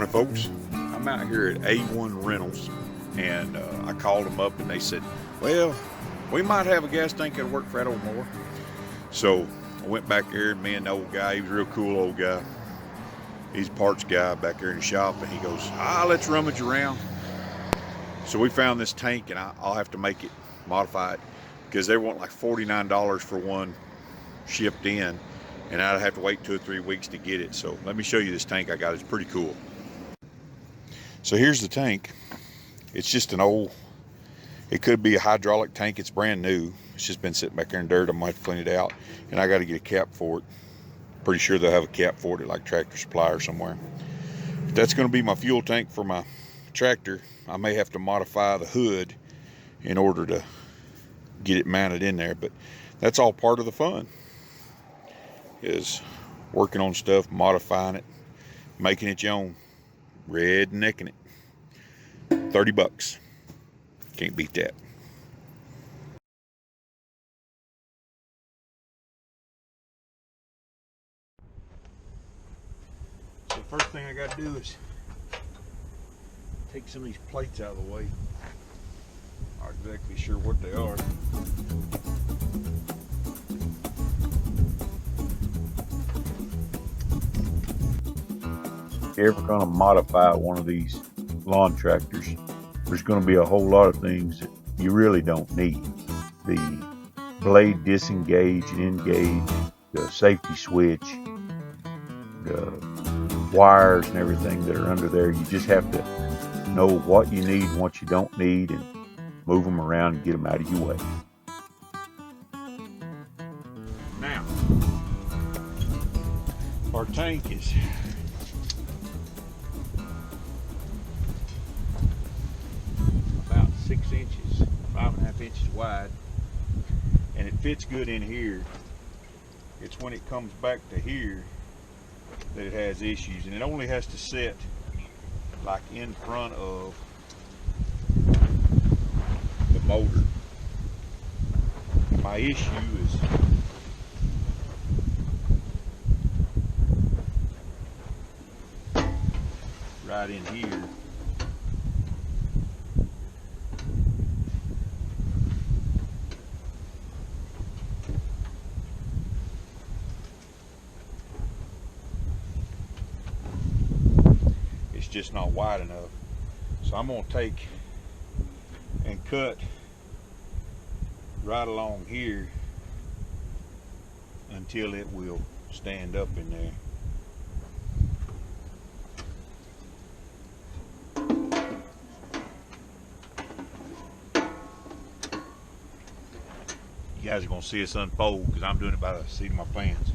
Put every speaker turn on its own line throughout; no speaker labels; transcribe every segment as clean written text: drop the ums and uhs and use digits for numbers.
Morning, folks. I'm out here at A1 Rentals, and I called them up and they said, well, we might have a gas tank that'll work for that old mower. So I went back there, and me and the old guy, he was a real cool old guy. He's a parts guy back there in the shop, and he goes, let's rummage around. So we found this tank, and I'll have to make it, modify it, because they want like $49 for one shipped in, and I'd have to wait 2 or 3 weeks to get it. So let me show you this tank I got. It's pretty cool. So here's the tank. It's just an old, it could be a hydraulic tank. It's brand new. It's just been sitting back there in dirt. I'm gonna have to clean it out, and I got to get a cap for it. Pretty sure they'll have a cap for it at like Tractor Supply or somewhere. If that's going to be my fuel tank for my tractor, I may have to modify the hood in order to get it mounted in there, but that's all part of the fun, is working on stuff, modifying it, making it your own, rednecking it. 30 bucks. Can't beat that. So the first thing I got to do is take some of these plates out of the way. Not exactly sure what they are. If you're ever going to modify one of these lawn tractors, there's going to be a whole lot of things that you really don't need. The blade disengage and engage, the safety switch, the wires and everything that are under there. You just have to know what you need and what you don't need, and move them around and get them out of your way. Now, our tank is about 6 inches, 5.5 inches wide, and it fits good in here. It's when it comes back to here that it has issues, and it only has to sit like in front of the motor. My issue is right in here. Just not wide enough. So I'm going to take and cut right along here until it will stand up in there. You guys are going to see us unfold because I'm doing it by the seat of my pants.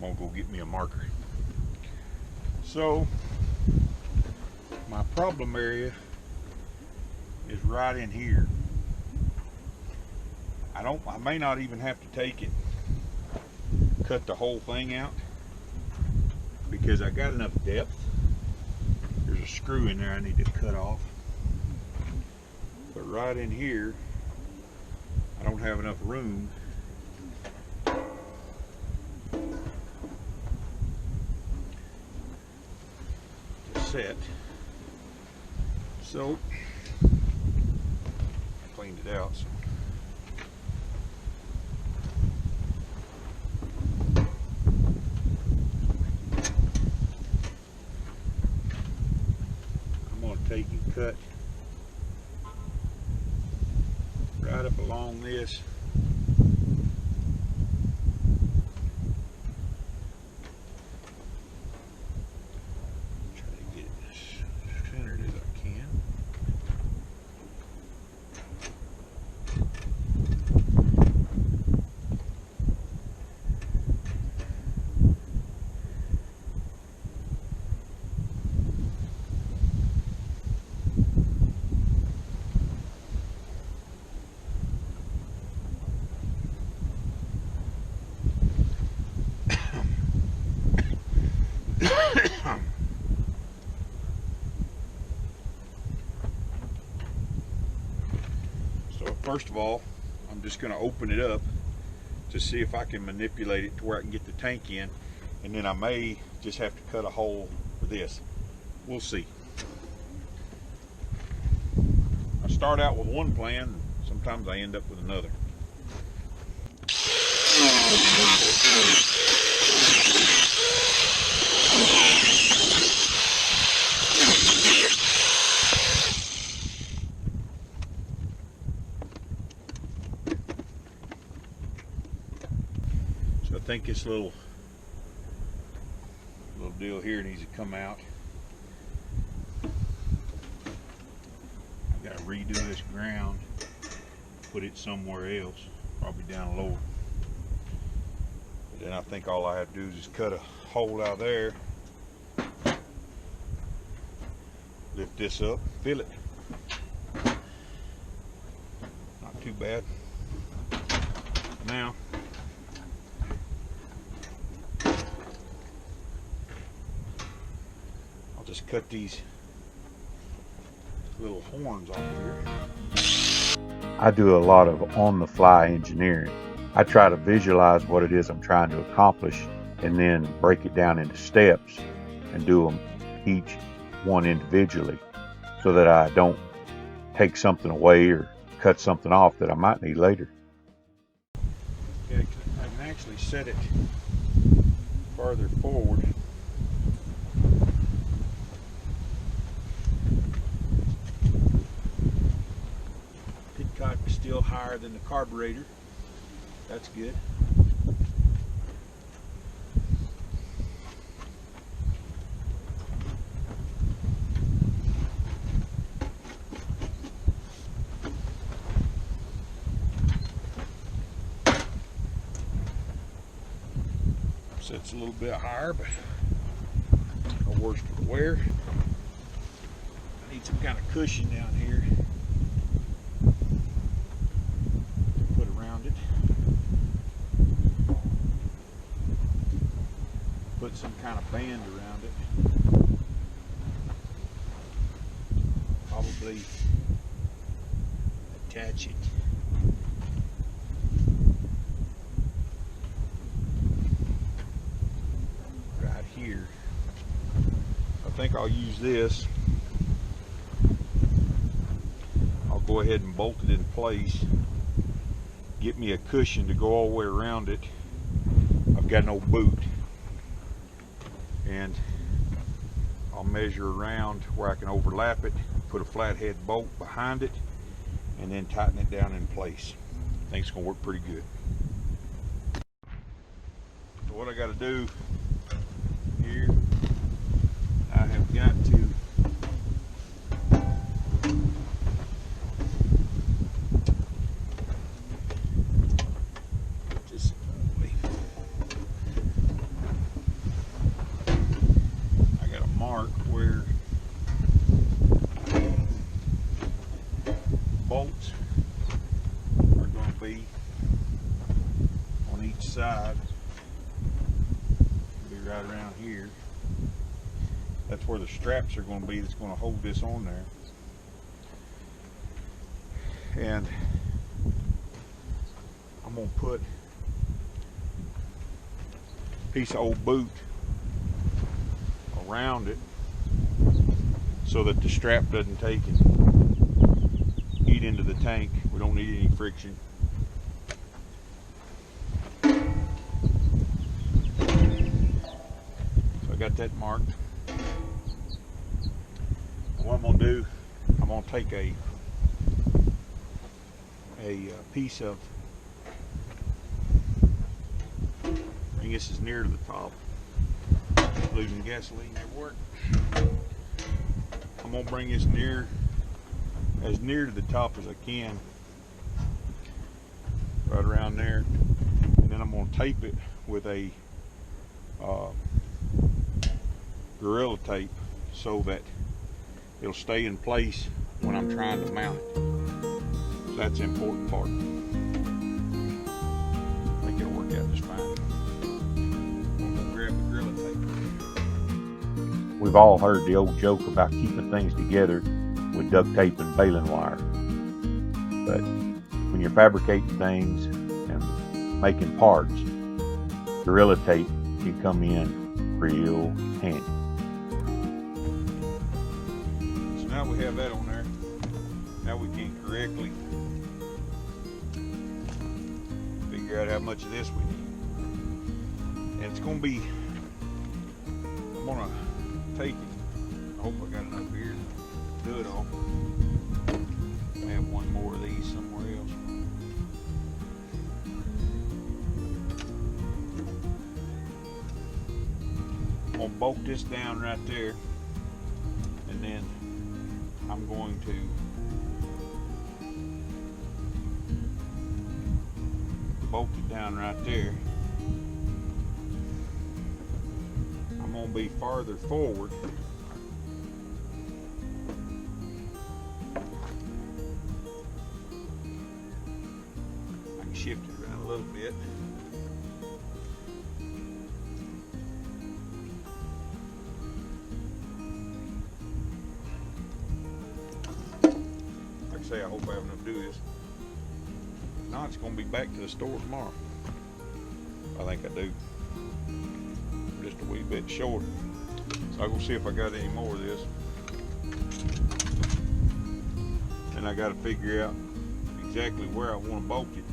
I'm gonna go get me a marker. So my problem area is right in here. I may not even have to take it, cut the whole thing out, because I got enough depth. There's a screw in there I need to cut off. But right in here, I don't have enough room set. So I cleaned it out. So I'm going to take and cut right up along this. First of all, I'm just going to open it up to see if I can manipulate it to where I can get the tank in, and then I may just have to cut a hole for this. We'll see. I start out with one plan, sometimes I end up with another. So I think this little deal here needs to come out. I've got to redo this ground, put it somewhere else, probably down lower. But then I think all I have to do is just cut a hole out there, lift this up, fill it. Not too bad. Now, I'll just cut these little horns off here. I do a lot of on-the-fly engineering. I try to visualize what it is I'm trying to accomplish and then break it down into steps and do them each one individually so that I don't take something away or cut something off that I might need later. Okay, I can actually set it farther forward. Pidcock is still higher than the carburetor. That's good. Sets a little bit higher, but no worse for the wear. I need some kind of cushion down here to put around it. Put some kind of band around it. Probably attach it. Right here. I think I'll use this. I'll go ahead and bolt it in place. Get me a cushion to go all the way around it. I've got no boot. And I'll measure around where I can overlap it, put a flathead bolt behind it, and then tighten it down in place. I think it's going to work pretty good. So what I got to do here, I have got to just I got to mark where bolts are going to be on each side. Be right around here. That's where the straps are going to be that's going to hold this on there. And I'm going to put a piece of old boot around it so that the strap doesn't take and eat into the tank. We don't need any friction. So I got that marked. What I'm going to do, I'm going to take a piece of, bring this as near to the top, losing gasoline at work. I'm going to bring this as near to the top as I can, right around there, and then I'm going to tape it with a Gorilla Tape so that it'll stay in place when I'm trying to mount it. So that's the important part. I think it'll work out just fine. I'm gonna grab the Gorilla Tape. We've all heard the old joke about keeping things together with duct tape and baling wire. But when you're fabricating things and making parts, Gorilla Tape can come in real handy. So now we have that on there. Now we can correctly figure out how much of this we need. And it's going to be, I'm going to take it. I hope I got enough here to do it all. I have one more of these somewhere else. I'm going to bolt this down right there, and then I'm going to bolt it down right there. I'm going to be farther forward. I can shift it around a little bit. Like I say, I hope I have enough to do this. If not, it's going to be back to the store tomorrow. I think I do. Just a wee bit short. So I'll go see if I got any more of this. And I got to figure out exactly where I want to bolt it.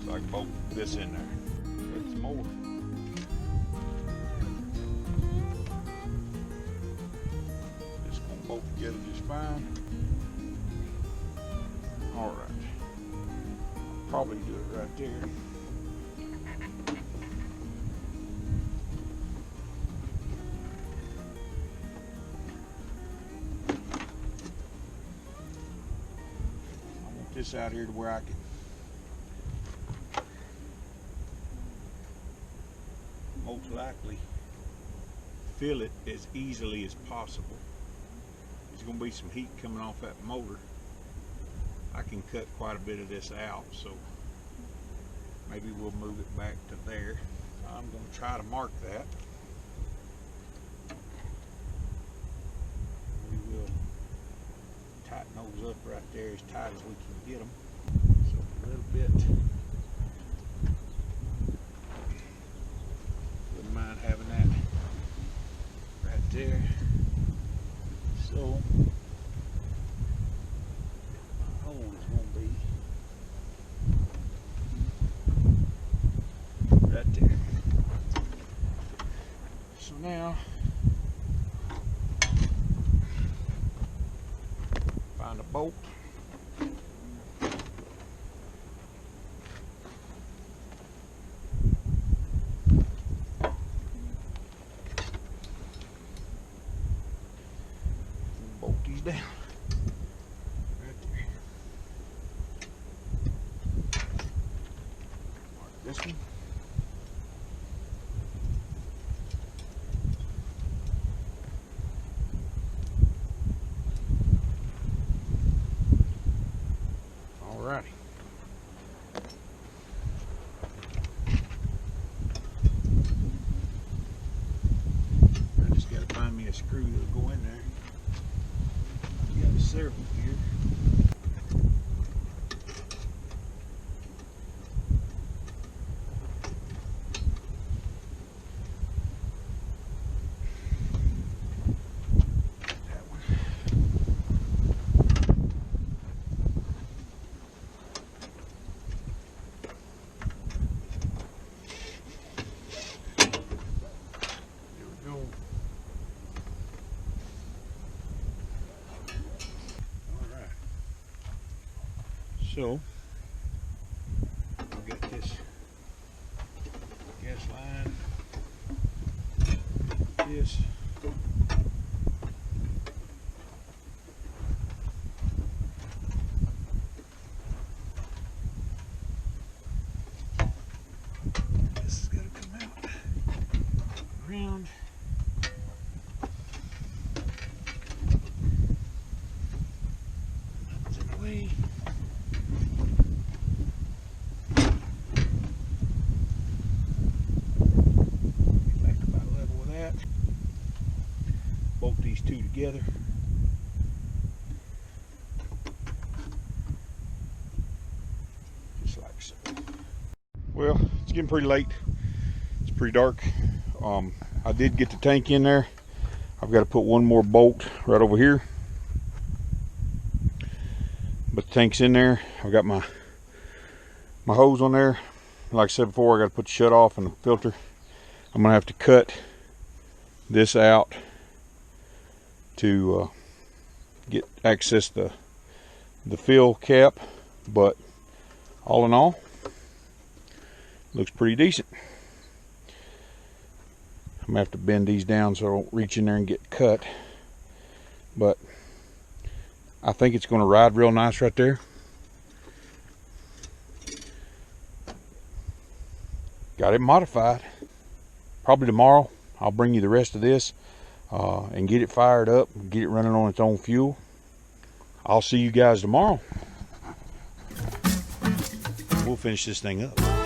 So I can bolt this in there. Get some more. Just gonna bolt together just fine. All right. Probably do it right there. I want this out here to where I can most likely fill it as easily as possible. There's going to be some heat coming off that motor. I can cut quite a bit of this out, so maybe we'll move it back to there. I'm going to try to mark that. We will tighten those up right there as tight as we can get them. So a little bit. Wouldn't mind having that right there. So now, find a bolt. Bolt these down. Right there. Mark this one. Alrighty. I just got to find me a screw that'll go in there. I've got several here. So, we've got this gas line, this, this is going to come out around. That's in the way. two together. Just like so. Well, it's getting pretty late. It's pretty dark. I did get the tank in there. I've got to put one more bolt right over here. But the tank's in there. I've got my hose on there. Like I said before, I got to put the shut off and the filter. I'm gonna have to cut this out to get access the fill cap, but all in all, looks pretty decent. I'm gonna have to bend these down so I don't reach in there and get cut, but I think it's gonna ride real nice right there. Got it modified. Probably tomorrow I'll bring you the rest of this and get it fired up, get it running on its own fuel. I'll see you guys tomorrow. We'll finish this thing up.